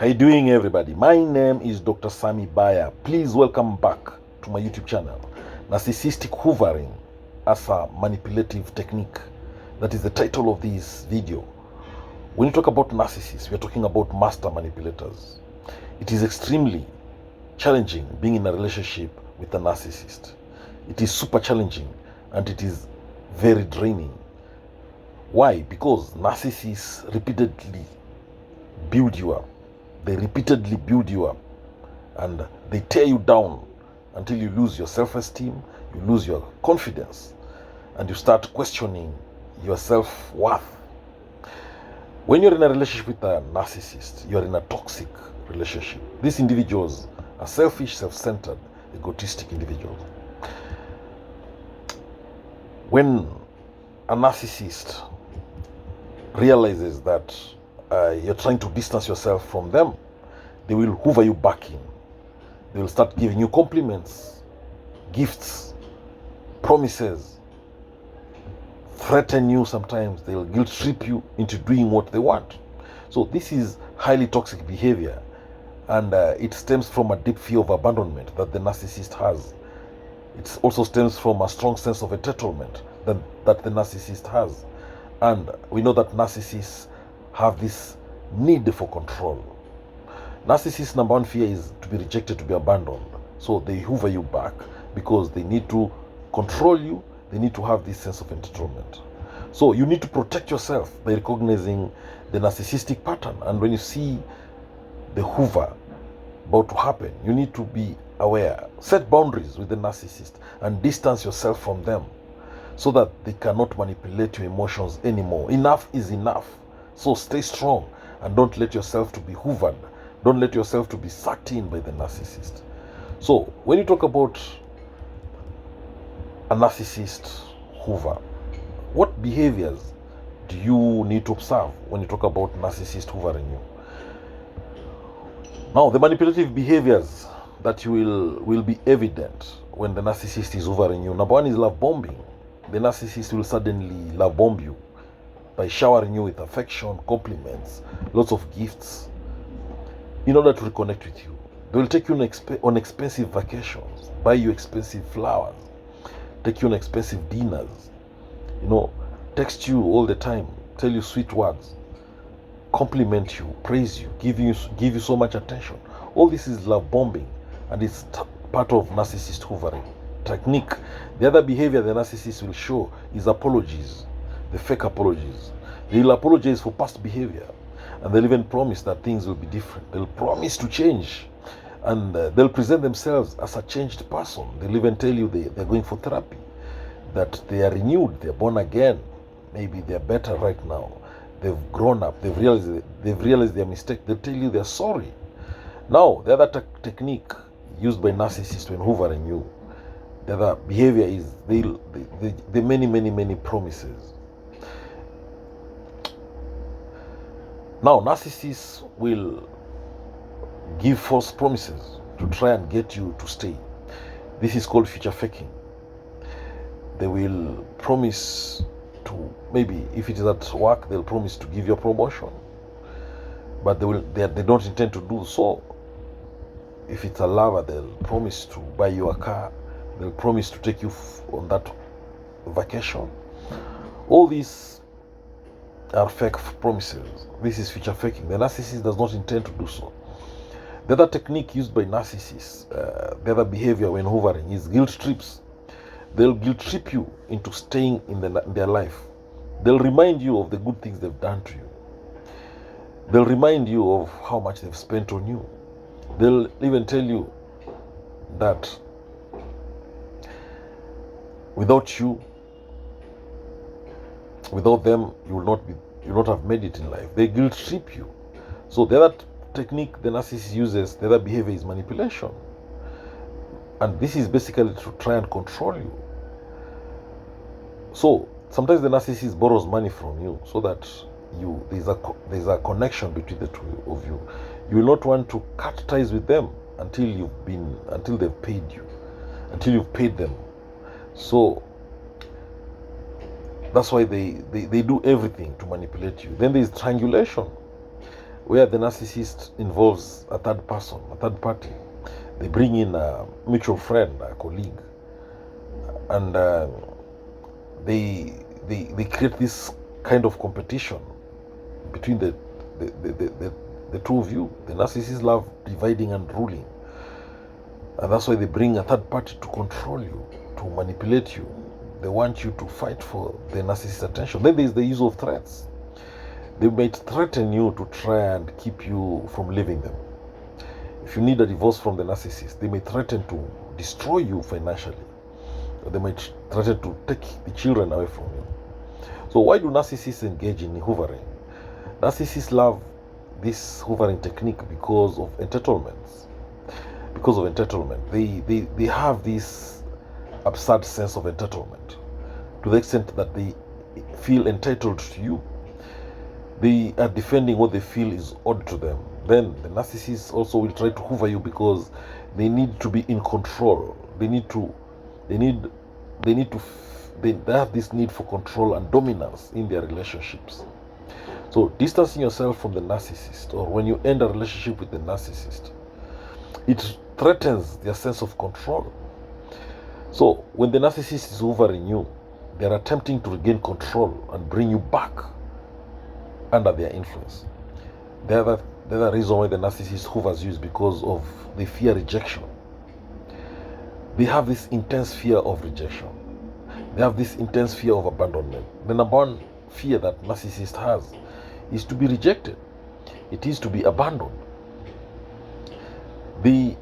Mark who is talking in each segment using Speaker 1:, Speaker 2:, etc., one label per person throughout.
Speaker 1: How you doing, everybody? My name is Dr. Sammy BAYA. Please welcome back to my YouTube channel. Narcissistic Hoovering as a manipulative technique. That is the title of this video. When you talk about narcissists, we are talking about master manipulators. It is extremely challenging being in a relationship with a narcissist. It is super challenging and it is very draining. Why? Because narcissists repeatedly build you up. They repeatedly build you up and they tear you down until you lose your self-esteem, you lose your confidence, and you start questioning your self-worth. When you're in a relationship with a narcissist, you're in a toxic relationship. These individuals are selfish, self-centered, egotistic individuals. When a narcissist realizes that you're trying to distance yourself from them, they will hoover you back in. They will start giving you compliments, gifts, promises, threaten you sometimes. They'll guilt trip you into doing what they want. So this is highly toxic behavior, and it stems from a deep fear of abandonment that the narcissist has. It also stems from a strong sense of entitlement that the narcissist has. And we know that narcissists have this need for control. Narcissists' number one fear is to be rejected, to be abandoned. So they hoover you back because they need to control you. They need to have this sense of entitlement. So you need to protect yourself by recognizing the narcissistic pattern. And when you see the hoover about to happen, you need to be aware. Set boundaries with the narcissist and distance yourself from them so that they cannot manipulate your emotions anymore. Enough is enough. So stay strong and don't let yourself to be hoovered. Don't let yourself to be sucked in by the narcissist. So when you talk about a narcissist hoover, what behaviors do you need to observe when you talk about narcissist hoovering you? Now, the manipulative behaviors that will be evident when the narcissist is hoovering you. Number one is love bombing. The narcissist will suddenly love bomb you by showering you with affection, compliments, lots of gifts in order to reconnect with you. They will take you on expensive vacations, buy you expensive flowers, take you on expensive dinners, text you all the time, tell you sweet words, compliment you, praise you, give you so much attention. All this is love bombing, and it's part of narcissist hoovering technique. The other behavior the narcissist will show is apologies, the fake apologies. They'll apologize for past behavior, and they'll even promise that things will be different. They'll promise to change, and they'll present themselves as a changed person. They'll even tell you they're going for therapy, that they are renewed, they're born again, maybe they're better right now, they've grown up, they've realized their mistake. They'll tell you they're sorry. Now, the other technique used by narcissists when hoovering you, the other behavior is the many promises. Now, narcissists will give false promises to try and get you to stay. This is called future faking. They will promise to, maybe if it is at work, they'll promise to give you a promotion, but they don't intend to do so. If it's a lover, they'll promise to buy you a car. They'll promise to take you on that vacation. All these are fake promises. This is future faking. The narcissist does not intend to do so. The other technique used by narcissists, the other behavior when hoovering, is guilt trips. They'll guilt trip you into staying in their life. They'll remind you of the good things they've done to you. They'll remind you of how much they've spent on you. They'll even tell you that without them, you will not have made it in life. They guilt trip you. So the other technique the narcissist uses, the other behavior, is manipulation. And this is basically to try and control you. So sometimes the narcissist borrows money from you so that there's a connection between the two of you. You will not want to cut ties with them until they've paid you, until you've paid them. So that's why they do everything to manipulate you. Then there's triangulation. where the narcissist involves a third person, a third party. They bring in a mutual friend, a colleague, and they create this kind of competition between the two of you. The narcissists love dividing and ruling, and that's why they bring a third party to control you, to manipulate you. They want you to fight for the narcissist's attention. Then there's the use of threats. They might threaten you to try and keep you from leaving them. If you need a divorce from the narcissist, they may threaten to destroy you financially. Or they might threaten to take the children away from you. So why do narcissists engage in hoovering? Narcissists love this hoovering technique because of entitlements. Because of entitlement. They have this absurd sense of entitlement to the extent that they feel entitled to you. They are defending what they feel is owed to them. Then the narcissists also will try to hoover you because they need to be in control. They have this need for control and dominance in their relationships. So distancing yourself from the narcissist, or when you end a relationship with the narcissist, it threatens their sense of control. So when the narcissist is hoovering you, they are attempting to regain control and bring you back under their influence. The other reason why the narcissist hoovers you is because of the fear rejection. They have this intense fear of rejection. They have this intense fear of abandonment. The number one fear that narcissist has is to be rejected. It is to be abandoned. This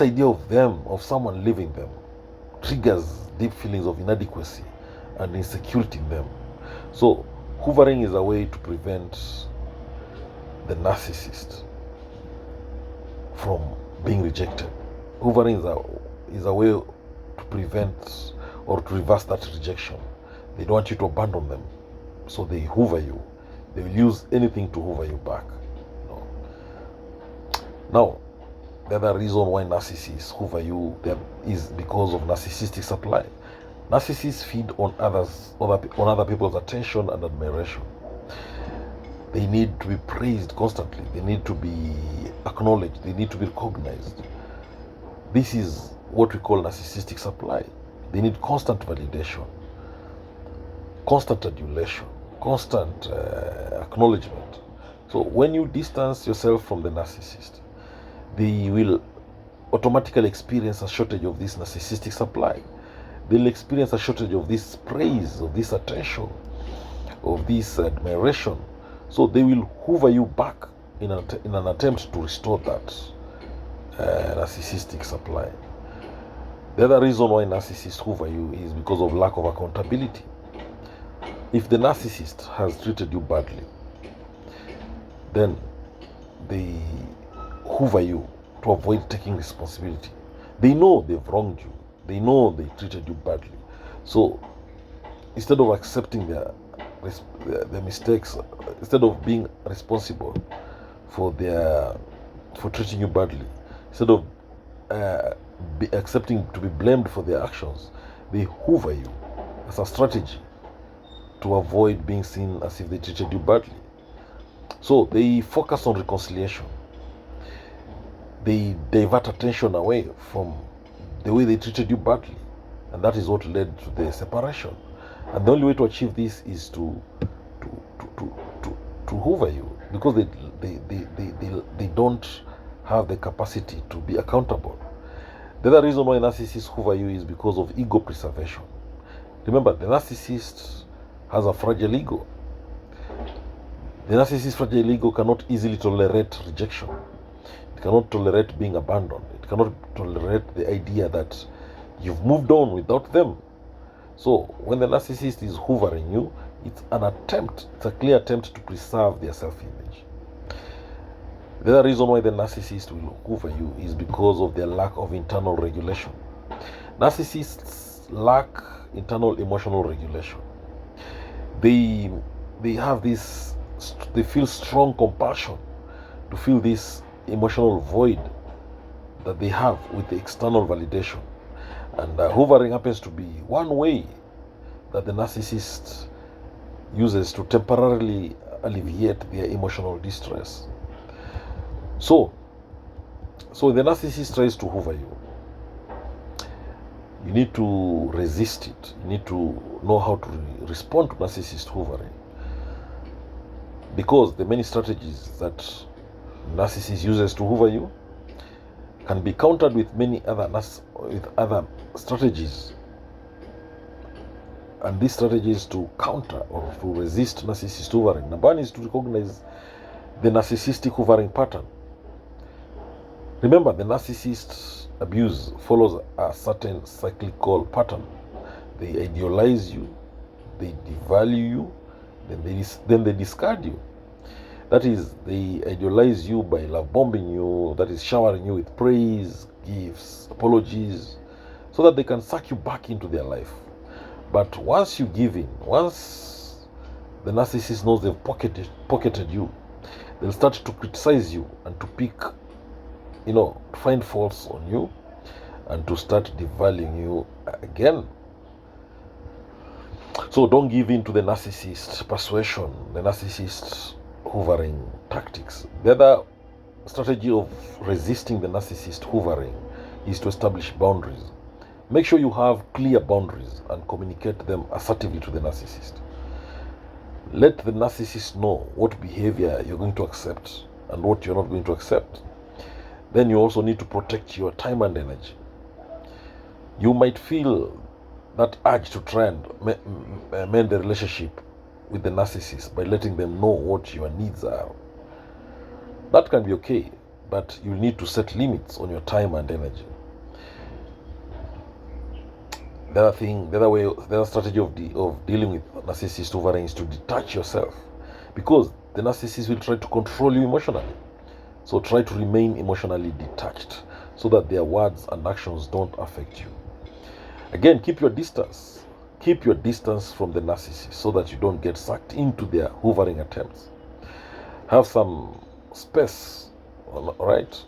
Speaker 1: idea of someone leaving them, triggers deep feelings of inadequacy and insecurity in them. So hoovering is a way to prevent the narcissist from being rejected. Hoovering is a way to prevent or to reverse that rejection. They don't want you to abandon them, so they hoover you. They will use anything to hoover you back. Now, the other reason why narcissists hoover you is because of narcissistic supply. Narcissists feed on other people's attention and admiration. They need to be praised constantly. They need to be acknowledged. They need to be recognized. This is what we call narcissistic supply. They need constant validation, constant adulation, constant acknowledgement. So when you distance yourself from the narcissist, they will automatically experience a shortage of this narcissistic supply. They'll experience a shortage of this praise, of this attention, of this admiration. So they will hoover you back in an attempt to restore that narcissistic supply. The other reason why narcissists hoover you is because of lack of accountability. If the narcissist has treated you badly, then they hoover you to avoid taking responsibility. They know they've wronged you. They know they treated you badly. So instead of accepting their mistakes, instead of being responsible for treating you badly, instead of accepting to be blamed for their actions, they hoover you as a strategy to avoid being seen as if they treated you badly. So they focus on reconciliation. They divert attention away from the way they treated you badly, and that is what led to the separation. And the only way to achieve this is to hoover you, because they don't have the capacity to be accountable. The other reason why narcissists hoover you is because of ego preservation. Remember, the narcissist has a fragile ego. The narcissist's fragile ego cannot easily tolerate rejection. It cannot tolerate being abandoned. It cannot tolerate the idea that you've moved on without them. So when the narcissist is hoovering you, it's a clear attempt to preserve their self-image. The other reason why the narcissist will hoover you is because of their lack of internal regulation. Narcissists lack internal emotional regulation. They have this, they feel strong compulsion to fill this emotional void that they have with the external validation. And hoovering happens to be one way that the narcissist uses to temporarily alleviate their emotional distress. So the narcissist tries to hoover you. You need to resist it. You need to know how to respond to narcissist hoovering, because the many strategies that narcissist uses to hoover you can be countered with many other strategies. And these strategies to counter or to resist narcissist hoovering, number one is to recognize the narcissistic hoovering pattern. Then the narcissist abuse follows a certain cyclical pattern. They idealize you, they devalue you, then they discard you. That is, they idealize you by love bombing you, that is, showering you with praise, gifts, apologies, so that they can suck you back into their life. But once you give in, once the narcissist knows they've pocketed you, they'll start to criticize you and to pick, to find faults on you and to start devaluing you again. So don't give in to the narcissist persuasion, the narcissist hoovering tactics. The other strategy of resisting the narcissist hoovering is to establish boundaries. Make sure you have clear boundaries and communicate them assertively to the narcissist. Let the narcissist know what behavior you're going to accept and what you're not going to accept. Then you also need to protect your time and energy. You might feel that urge to try and mend the relationship with the narcissist by letting them know what your needs are. That can be okay, but you need to set limits on your time and energy. The other strategy of dealing with narcissist hoovering is to detach yourself, because the narcissist will try to control you emotionally. So try to remain emotionally detached so that their words and actions don't affect you. Again, keep your distance. Keep your distance from the narcissist so that you don't get sucked into their hoovering attempts. Have some space, all right?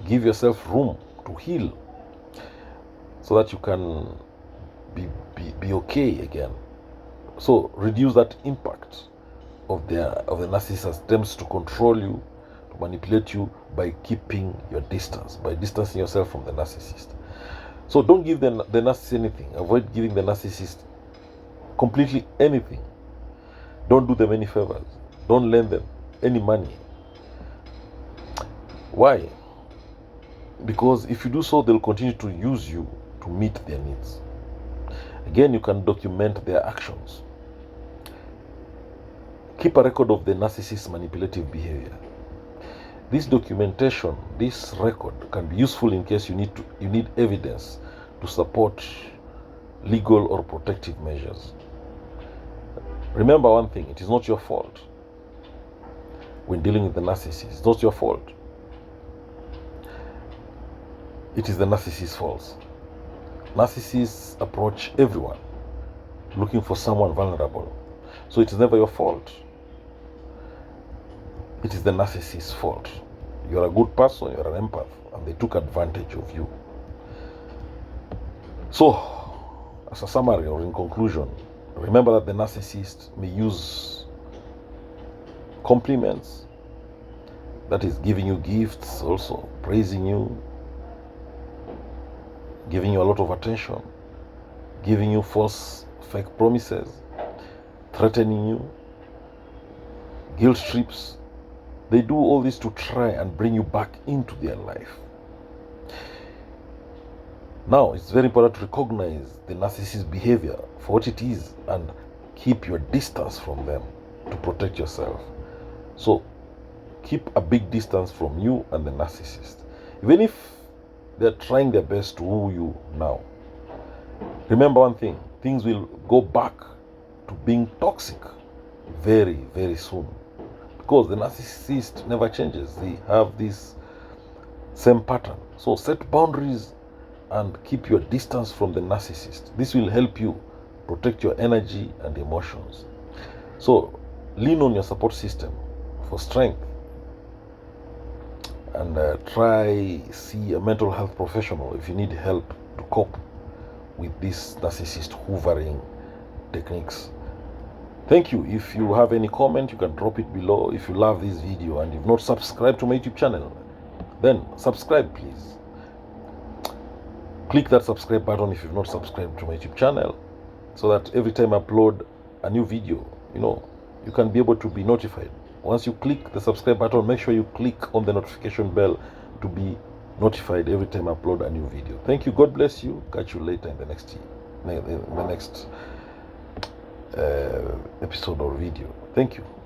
Speaker 1: Give yourself room to heal so that you can be okay again. So reduce that impact of the narcissist attempts to control you, to manipulate you, by keeping your distance, by distancing yourself from the narcissist. So don't give the narcissist anything. Avoid giving the narcissist completely anything. Don't do them any favors. Don't lend them any money. Why? Because if you do so, they'll continue to use you to meet their needs. Again, you can document their actions. Keep a record of the narcissist's manipulative behavior. This documentation, this record, can be useful in case you need evidence to support legal or protective measures. Remember one thing: it is not your fault when dealing with the narcissist. It's not your fault. It is the narcissist's fault. Narcissists approach everyone looking for someone vulnerable. So it is never your fault. It is the narcissist's fault. You're a good person, you're an empath, and they took advantage of you. So, as a summary or in conclusion, remember that the narcissist may use compliments, that is, giving you gifts, also praising you, giving you a lot of attention, giving you false, fake promises, threatening you, guilt trips. They do all this to try and bring you back into their life. Now, it's very important to recognize the narcissist's behavior for what it is and keep your distance from them to protect yourself. So, keep a big distance from you and the narcissist. Even if they're trying their best to woo you now, remember one thing: things will go back to being toxic very, very soon. Because the narcissist never changes. They have this same pattern. So set boundaries and keep your distance from the narcissist. This will help you protect your energy and emotions. So lean on your support system for strength, and see a mental health professional if you need help to cope with these narcissist hoovering techniques. Thank you. If you have any comment, you can drop it below. If you love this video and you've not subscribed to my YouTube channel, then subscribe, please. Click that subscribe button if you've not subscribed to my YouTube channel, so that every time I upload a new video, you can be able to be notified. Once you click the subscribe button, make sure you click on the notification bell to be notified every time I upload a new video. Thank you. God bless you. Catch you later in the next episode or video. Thank you.